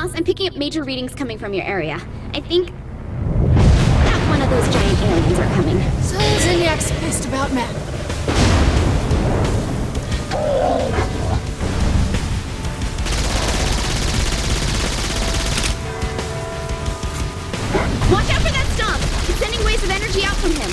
boss, I'm picking up major readings coming from your area. I think that one of those giant aliens are coming. So Zinniac's pissed about Matt. Watch out for that stomp! It's sending waves of energy out from him.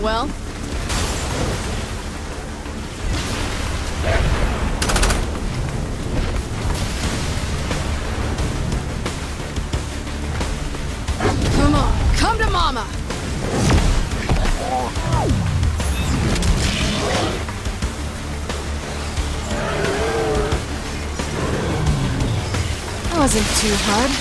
Well, come on, come to Mama! That wasn't too hard.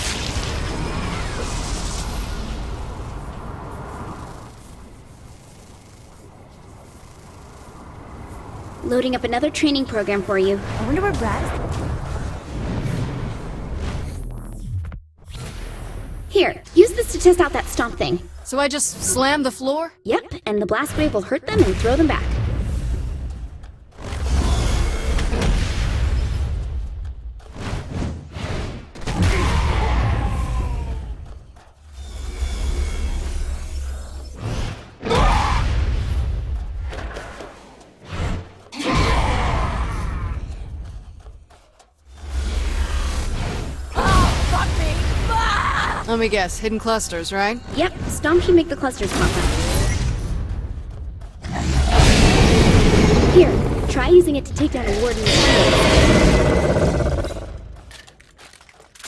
Loading up another training program for you. I wonder where Brad is. Here, use this to test out that stomp thing. So I just slammed the floor? Yep, and the blast wave will hurt them and throw them back. Let me guess, hidden clusters, right? Yep, stomp should make the clusters pop up. Here, try using it to take down a warden.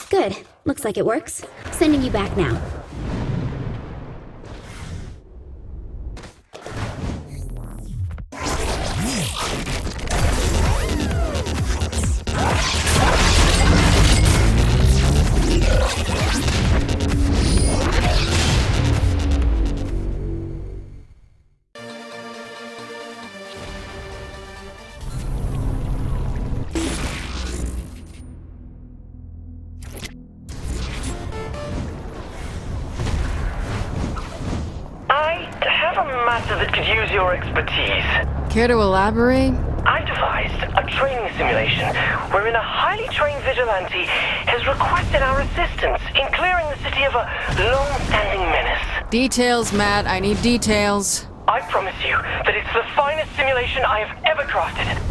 Good. Looks like it works. Sending you back now. That could use your expertise. Care to elaborate? I devised a training simulation wherein a highly trained vigilante has requested our assistance in clearing the city of a long-standing menace. Details, Matt. I need details. I promise you that it's the finest simulation I have ever crafted.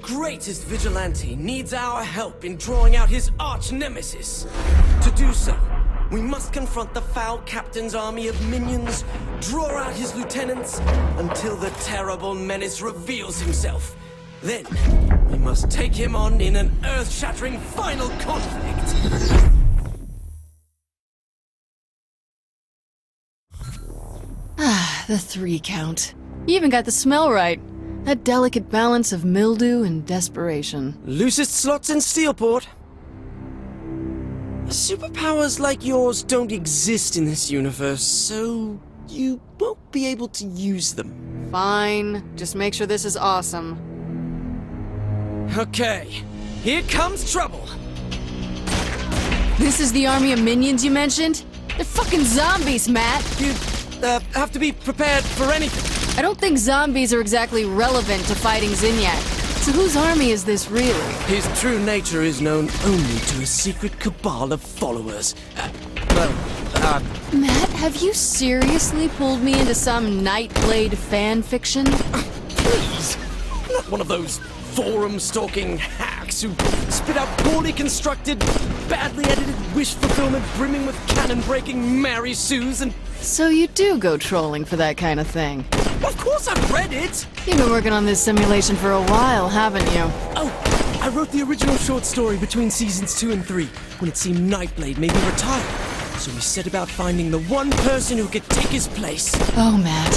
Greatest vigilante needs our help in drawing out his arch-nemesis. To do so, we must confront the foul captain's army of minions, draw out his lieutenants, until the terrible menace reveals himself. Then, we must take him on in an earth-shattering final conflict. Ah, the 3 count. You even got the smell right. That delicate balance of mildew and desperation. Loosest slots in Steelport. Superpowers like yours don't exist in this universe, so you won't be able to use them. Fine. Just make sure this is awesome. Okay, here comes trouble. This is the army of minions you mentioned? They're fucking zombies, Matt! You have to be prepared for anything. I don't think zombies are exactly relevant to fighting Zinniac. So whose army is this really? His true nature is known only to a secret cabal of followers. Matt, have you seriously pulled me into some Nightblade fan fiction? Please. I'm not one of those forum-stalking hacks who spit out poorly constructed, badly edited wish fulfillment brimming with canon-breaking Mary Sues and... So you do go trolling for that kind of thing. Of course I've read it! You've been working on this simulation for a while, haven't you? Oh, I wrote the original short story between seasons 2 and 3, when it seemed Nightblade may be retired. So we set about finding the one person who could take his place. Oh, Matt.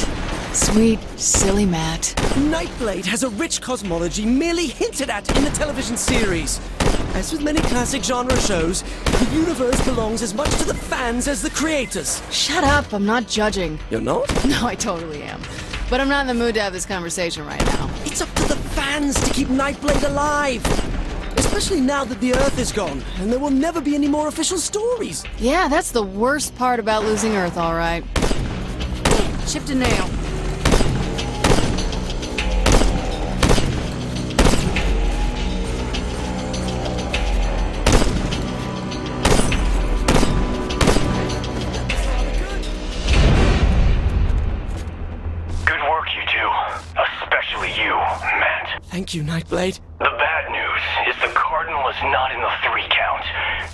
Sweet, silly Matt. Nightblade has a rich cosmology merely hinted at in the television series. As with many classic genre shows, the universe belongs as much to the fans as the creators. Shut up, I'm not judging. You're not? No, I totally am. But I'm not in the mood to have this conversation right now. It's up to the fans to keep Nightblade alive. Especially now that the Earth is gone, and there will never be any more official stories. Yeah, that's the worst part about losing Earth, all right. Chipped a nail. Good work, you two. Especially you, Matt. Thank you, Nightblade. The bad news is the Cardinal is not in the 3 count,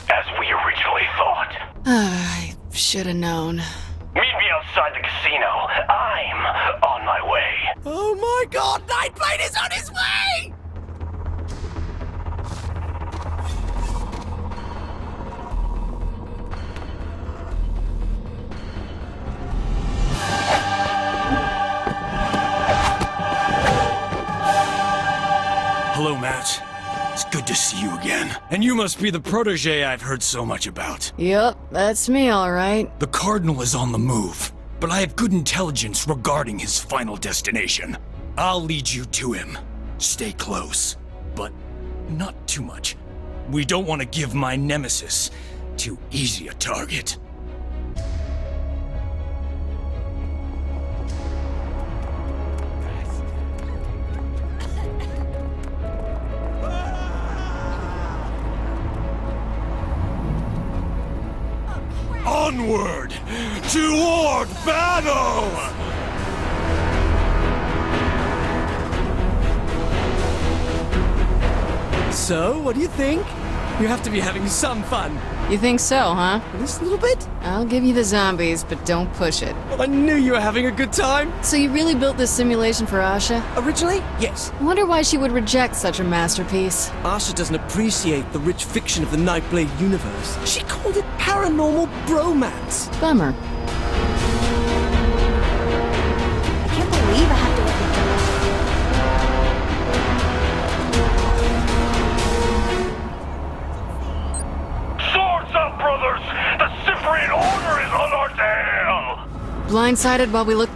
as we originally thought. I should have known. Meet me outside the casino. I'm on my way. Oh my god, Nightblade is on his way! Hello, Matt. It's good to see you again. And you must be the protege I've heard so much about. Yep, that's me, all right. The Cardinal is on the move, but I have good intelligence regarding his final destination. I'll lead you to him. Stay close, but not too much. We don't want to give my nemesis too easy a target. Onward! Toward battle! So, what do you think? You have to be having some fun. You think so, huh? Just a little bit? I'll give you the zombies, but don't push it. Well, I knew you were having a good time. So you really built this simulation for Asha? Originally, yes. I wonder why she would reject such a masterpiece. Asha doesn't appreciate the rich fiction of the Nightblade universe. She called it paranormal bromance. Bummer. I can't believe I have to work with them. Swords up, brothers! The Cyprian Order is on our tail! Blindsided while we look...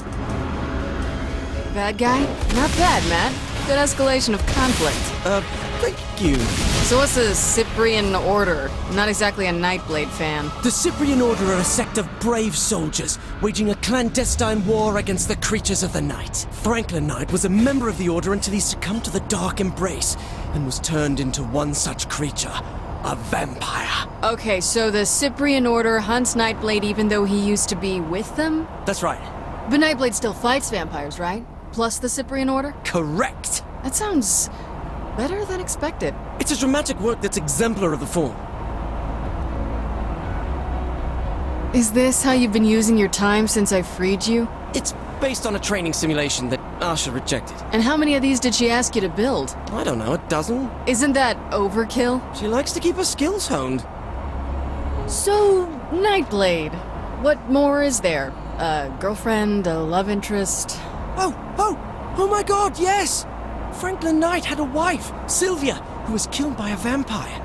Bad guy? Not bad, Matt. Good escalation of conflict. Thank you. So what's the Cyprian Order? I'm not exactly a Nightblade fan. The Cyprian Order are a sect of brave soldiers, waging a clandestine war against the creatures of the night. Franklin Knight was a member of the Order until he succumbed to the Dark Embrace, and was turned into one such creature, a vampire. Okay, so the Cyprian Order hunts Nightblade even though he used to be with them? That's right. But Nightblade still fights vampires, right? Plus the Cyprian Order? Correct. That sounds better than expected. It's a dramatic work that's exemplar of the form. Is this how you've been using your time since I freed you? It's based on a training simulation that Asha rejected. And how many of these did she ask you to build? I don't know, a dozen? Isn't that overkill? She likes to keep her skills honed. So, Nightblade. What more is there? A girlfriend, a love interest? Oh my god, yes! Franklin Knight had a wife, Sylvia, who was killed by a vampire.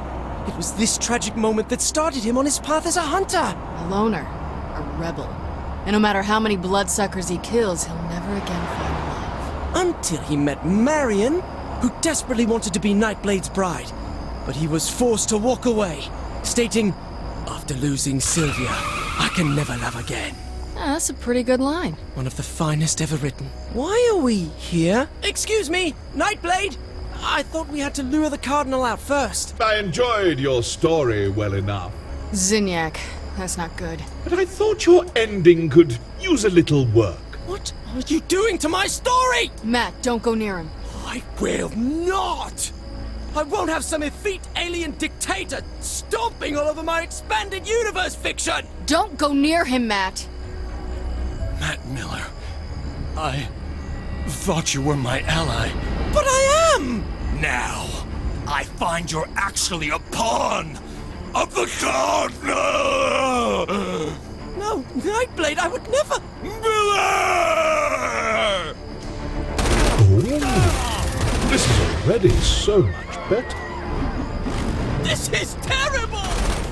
It was this tragic moment that started him on his path as a hunter. A loner. A rebel. And no matter how many bloodsuckers he kills, he'll never again find love. Until he met Marion, who desperately wanted to be Nightblade's bride. But he was forced to walk away, stating, "After losing Sylvia, I can never love again." Ah, that's a pretty good line. One of the finest ever written. Why are we here? Excuse me, Nightblade! I thought we had to lure the Cardinal out first. I enjoyed your story well enough, Zinyak. That's not good. but I thought your ending could use a little work. What are you doing to my story? Matt, don't go near him. I will not! I won't have some effete alien dictator stomping all over my expanded universe fiction! Don't go near him, Matt. Matt Miller, I thought you were my ally. But I am! Now, I find you're actually a pawn of the Cardinal! No, Nightblade, I would never! Miller! Oh, this is already so much better. This is terrible!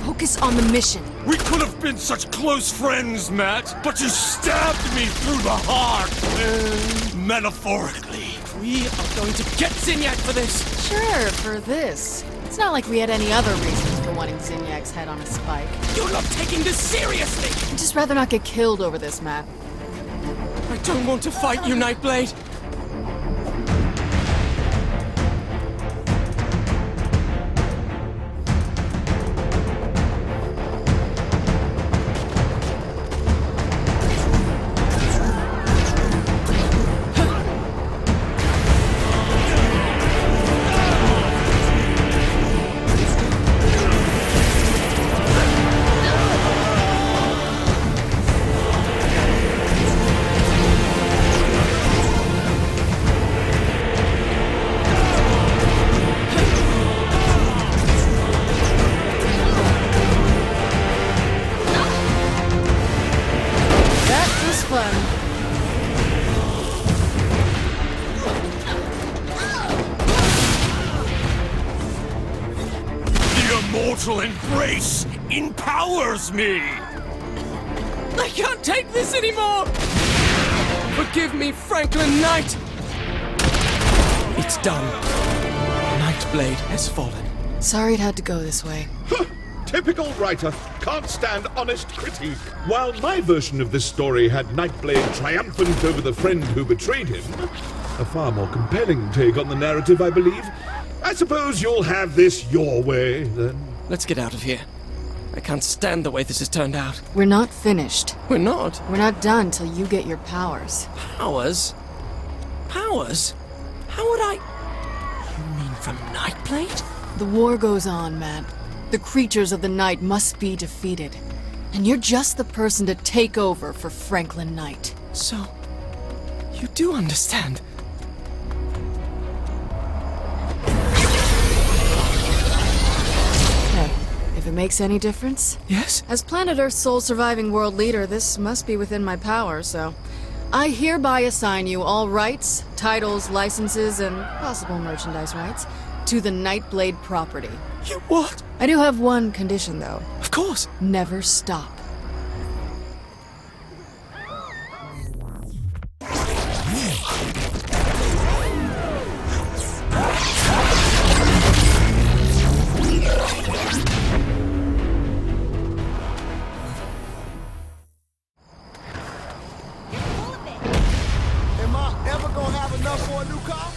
Focus on the mission. We could have been such close friends, Matt, but you stabbed me through the heart. Metaphorically. We are going to get Zinyak for this! Sure, for this. It's not like we had any other reasons for wanting Zinyak's head on a spike. You're not taking this seriously! I'd just rather not get killed over this, Matt. I don't want to fight you, Nightblade! That was fun. The immortal embrace empowers me! I can't take this anymore! Forgive me, Franklin Knight! It's done. Nightblade has fallen. Sorry it had to go this way. Typical writer, can't stand honest critique. While my version of this story had Nightblade triumphant over the friend who betrayed him, a far more compelling take on the narrative, I believe. I suppose you'll have this your way, then. Let's get out of here. I can't stand the way this has turned out. We're not finished. We're not. We're not done till you get your powers. Powers? Powers? How would I... You mean from Nightblade? The war goes on, Matt. The creatures of the night must be defeated. And you're just the person to take over for Franklin Knight. So, you do understand. Hey, if it makes any difference, Yes? as planet Earth's sole surviving world leader, this must be within my power, so I hereby assign you all rights, titles, licenses, and possible merchandise rights to the Nightblade property. You what? I do have one condition, though. Of course. Never stop. Am I ever gonna have enough for a new car?